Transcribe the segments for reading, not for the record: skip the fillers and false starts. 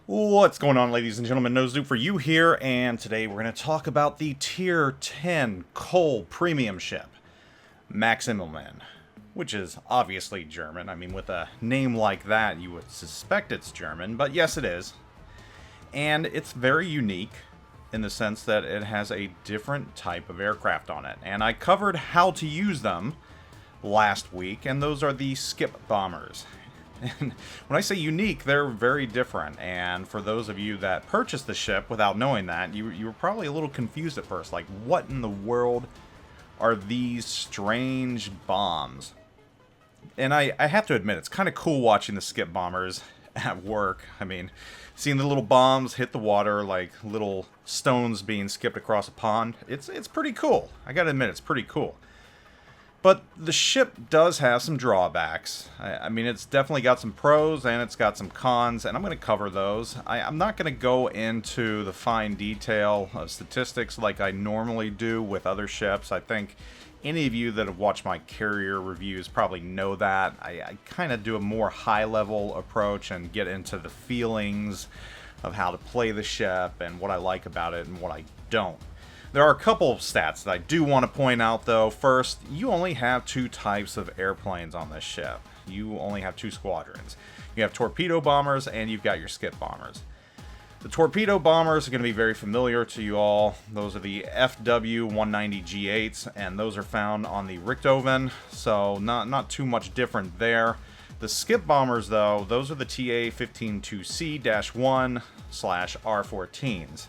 What's going on, ladies and gentlemen? NoZoupForYou here, and today we're going to talk about the Tier 10 coal premium ship, Max Immelmann, which is obviously German. I mean, with a name like that, you would suspect it's German, but yes, it is. And it's very unique in the sense that it has a different type of aircraft on it. And I covered how to use them last week, and those are the skip bombers. And when I say unique, they're very different. And for those of you that purchased the ship without knowing that, you were probably a little confused at first. Like, what in the world are these strange bombs? And I have to admit, it's kind of cool watching the skip bombers at work. I mean, seeing the little bombs hit the water like little stones being skipped across a pond. It's pretty cool. I gotta admit, it's pretty cool. But the ship does have some drawbacks. I mean, it's definitely got some pros and it's got some cons, and I'm going to cover those. I'm not going to go into the fine detail of statistics like I normally do with other ships. I think any of you that have watched my carrier reviews probably know that. I kind of do a more high-level approach and get into the feelings of how to play the ship and what I like about it and what I don't. There are a couple of stats that I do want to point out, though. First, you only have two types of airplanes on this ship. You only have two squadrons. You have torpedo bombers, and you've got your skip bombers. The torpedo bombers are going to be very familiar to you all. Those are the FW-190G8s, and those are found on the Richthofen, so not too much different there. The skip bombers, though, those are the TA-152C-1/R14s.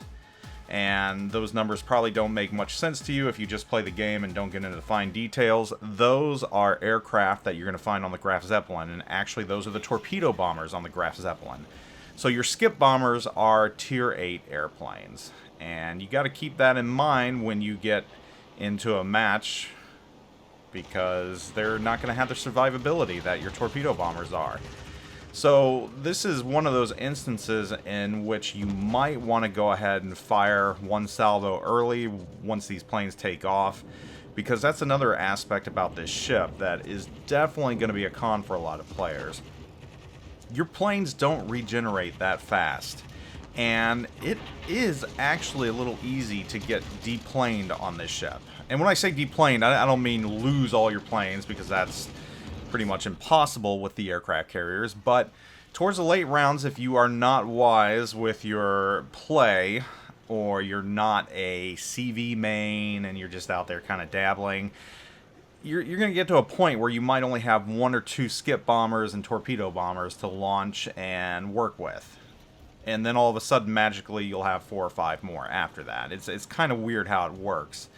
And those numbers probably don't make much sense to you if you just play the game and don't get into the fine details. Those are aircraft that you're going to find on the Graf Zeppelin, and actually those are the torpedo bombers on the Graf Zeppelin. So your skip bombers are Tier 8 airplanes, and you got to keep that in mind when you get into a match, because they're not going to have the survivability that your torpedo bombers are. So this is one of those instances in which you might want to go ahead and fire one salvo early once these planes take off, because that's another aspect about this ship that is definitely going to be a con for a lot of players. Your planes don't regenerate that fast, and it is actually a little easy to get deplaned on this ship. And when I say deplaned, I don't mean lose all your planes, because that's pretty much impossible with the aircraft carriers, but towards the late rounds, if you are not wise with your play, or you're not a CV main and you're just out there kind of dabbling, you're going to get to a point where you might only have one or two skip bombers and torpedo bombers to launch and work with. And then all of a sudden, magically, you'll have 4 or 5 more after that. It's kind of weird how it works.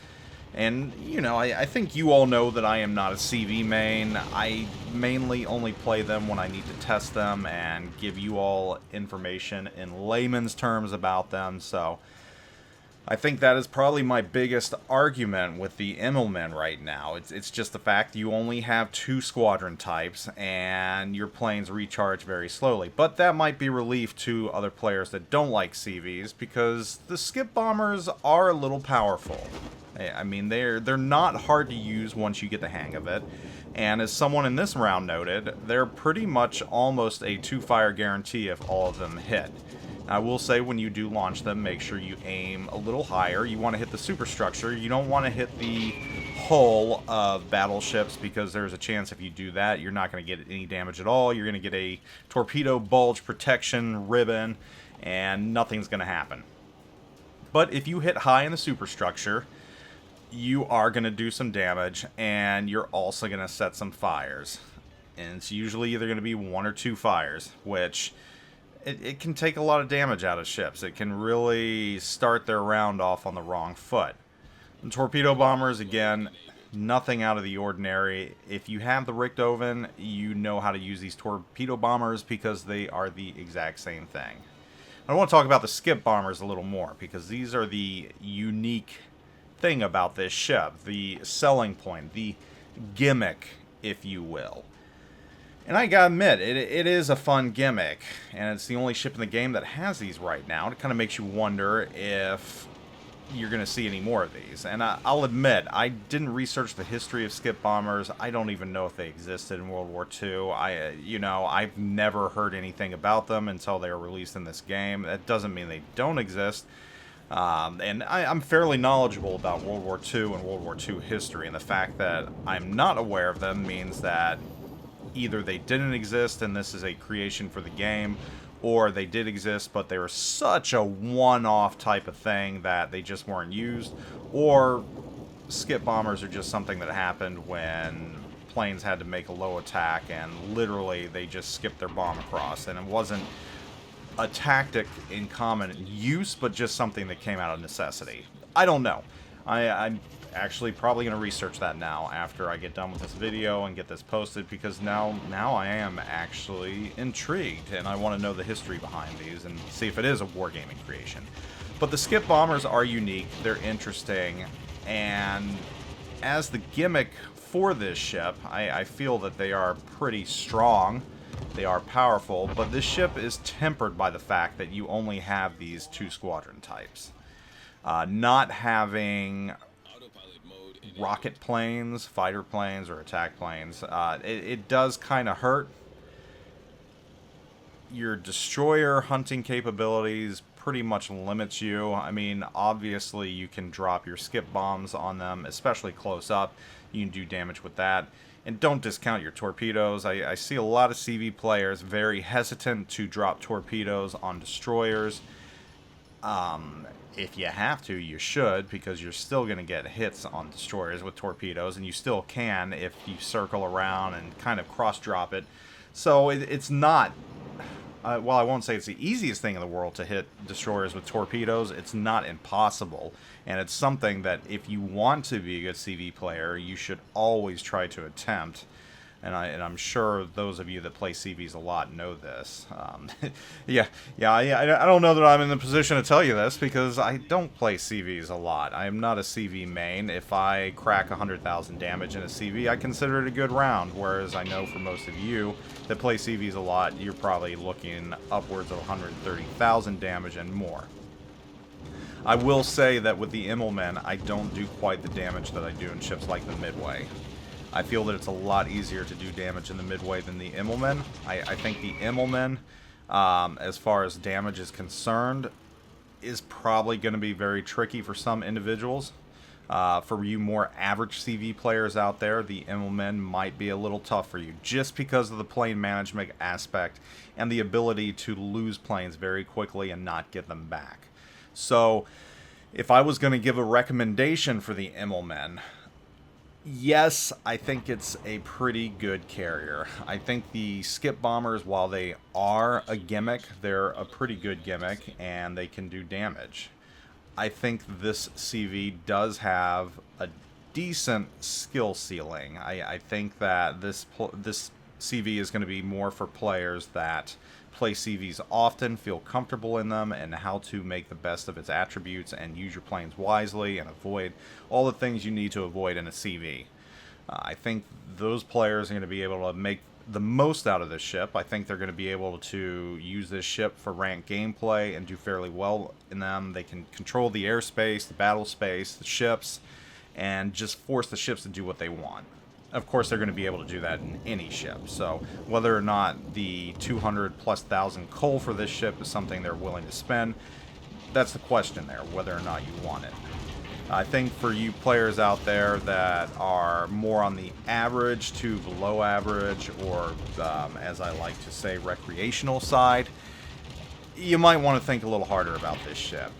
And, you know, I think you all know that I am not a CV main. I mainly only play them when I need to test them and give you all information in layman's terms about them. So I think that is probably my biggest argument with the Immelmann right now. It's just the fact you only have 2 squadron types and your planes recharge very slowly. But that might be relief to other players that don't like CVs, because the skip bombers are a little powerful. I mean, they're not hard to use once you get the hang of it. And as someone in this round noted, they're pretty much almost a 2-fire guarantee if all of them hit. I will say, when you do launch them, make sure you aim a little higher. You want to hit the superstructure. You don't want to hit the hull of battleships, because there's a chance if you do that, you're not going to get any damage at all. You're going to get a torpedo bulge protection ribbon, and nothing's going to happen. But if you hit high in the superstructure, you are going to do some damage, and you're also going to set some fires. And it's usually either going to be 1 or 2 fires, which it can take a lot of damage out of ships. It can really start their round off on the wrong foot. And torpedo bombers, again, nothing out of the ordinary. If you have the Richthofen, you know how to use these torpedo bombers, because they are the exact same thing. I want to talk about the skip bombers a little more, because these are the unique thing about this ship, the selling point, the gimmick, if you will. And I gotta admit, it is a fun gimmick, and it's the only ship in the game that has these right now. It kind of makes you wonder if you're going to see any more of these. And I'll admit, I didn't research the history of skip bombers. I don't even know if they existed in World War II. I've never heard anything about them until they were released in this game. That doesn't mean they don't exist. And I'm fairly knowledgeable about World War II and World War II history, and the fact that I'm not aware of them means that either they didn't exist and this is a creation for the game, or they did exist but they were such a one-off type of thing that they just weren't used, or skip bombers are just something that happened when planes had to make a low attack and literally they just skipped their bomb across, and it wasn't a tactic in common use, but just something that came out of necessity. I don't know. I'm actually probably going to research that now after I get done with this video and get this posted, because now I am actually intrigued and I want to know the history behind these and see if it is a wargaming creation. But the skip bombers are unique, they're interesting, and as the gimmick for this ship, I feel that they are pretty strong. They are powerful, but this ship is tempered by the fact that you only have these 2 squadron types. Not having rocket planes, fighter planes, or attack planes, it does kind of hurt. Your destroyer hunting capabilities pretty much limits you. I mean, obviously you can drop your skip bombs on them, especially close up. You can do damage with that. And don't discount your torpedoes. I see a lot of CV players very hesitant to drop torpedoes on destroyers. If you have to, you should, because you're still going to get hits on destroyers with torpedoes, and you still can if you circle around and kind of cross-drop it. So it's not... well, I won't say it's the easiest thing in the world to hit destroyers with torpedoes. It's not impossible, and it's something that if you want to be a good CV player, you should always try to attempt. And I'm sure those of you that play CVs a lot know this. I don't know that I'm in the position to tell you this, because I don't play CVs a lot. I am not a CV main. If I crack 100,000 damage in a CV, I consider it a good round, whereas I know for most of you that play CVs a lot, you're probably looking upwards of 130,000 damage and more. I will say that with the Immelmann, I don't do quite the damage that I do in ships like the Midway. I feel that it's a lot easier to do damage in the Midway than the Immelmann. I think the Immelmann, as far as damage is concerned, is probably going to be very tricky for some individuals. For you more average CV players out there, the Immelmann might be a little tough for you, just because of the plane management aspect and the ability to lose planes very quickly and not get them back. So, if I was going to give a recommendation for the Immelmann, yes, I think it's a pretty good carrier. I think the skip bombers, while they are a gimmick, they're a pretty good gimmick, and they can do damage. I think this CV does have a decent skill ceiling. I think that this CV is going to be more for players that play CVs often, feel comfortable in them, and how to make the best of its attributes and use your planes wisely and avoid all the things you need to avoid in a CV. I think those players are going to be able to make the most out of this ship. I think they're going to be able to use this ship for ranked gameplay and do fairly well in them. They can control the airspace, the battle space, the ships, and just force the ships to do what they want. Of course, they're going to be able to do that in any ship. So whether or not the 200,000+ coal for this ship is something they're willing to spend, that's the question there, whether or not you want it. I think for you players out there that are more on the average to below average, or as I like to say, recreational side, you might want to think a little harder about this ship.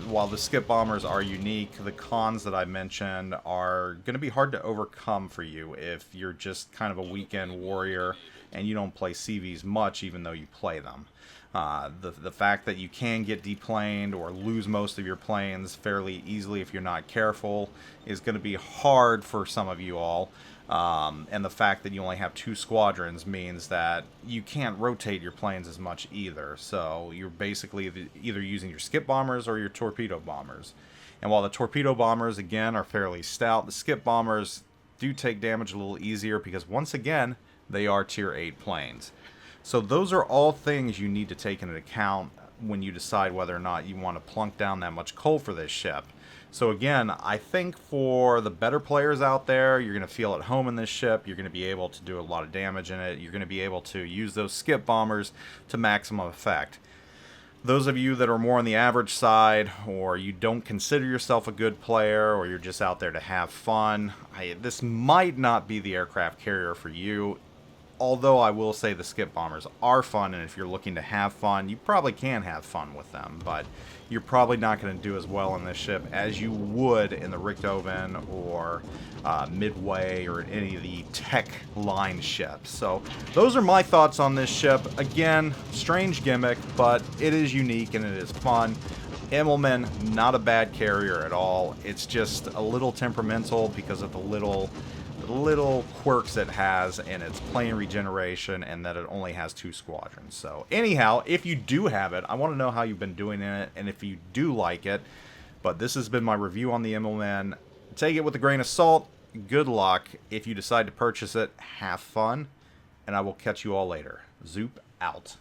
While the skip bombers are unique, the cons that I mentioned are going to be hard to overcome for you if you're just kind of a weekend warrior and you don't play CVs much, even though you play them. The fact that you can get deplaned or lose most of your planes fairly easily if you're not careful is going to be hard for some of you all. And the fact that you only have 2 squadrons means that you can't rotate your planes as much either. So you're basically either using your skip bombers or your torpedo bombers. And while the torpedo bombers, again, are fairly stout, the skip bombers do take damage a little easier because, once again, they are tier 8 planes. So those are all things you need to take into account when you decide whether or not you want to plunk down that much coal for this ship. So again, I think for the better players out there, you're going to feel at home in this ship. You're going to be able to do a lot of damage in it. You're going to be able to use those skip bombers to maximum effect. Those of you that are more on the average side, or you don't consider yourself a good player, or you're just out there to have fun, this might not be the aircraft carrier for you. Although I will say the skip bombers are fun, and if you're looking to have fun, you probably can have fun with them, but you're probably not going to do as well in this ship as you would in the Richthofen or Midway or any of the tech line ships. So those are my thoughts on this ship. Again, strange gimmick, but it is unique and it is fun. Immelmann, not a bad carrier at all. It's just a little temperamental because of the little quirks it has in its plane regeneration, and that it only has 2 squadrons. So anyhow, if you do have it, I want to know how you've been doing in it and if you do like it. But this has been my review on the Immelmann. Take it with a grain of salt. Good luck. If you decide to purchase it, have fun, and I will catch you all later. Zoop out.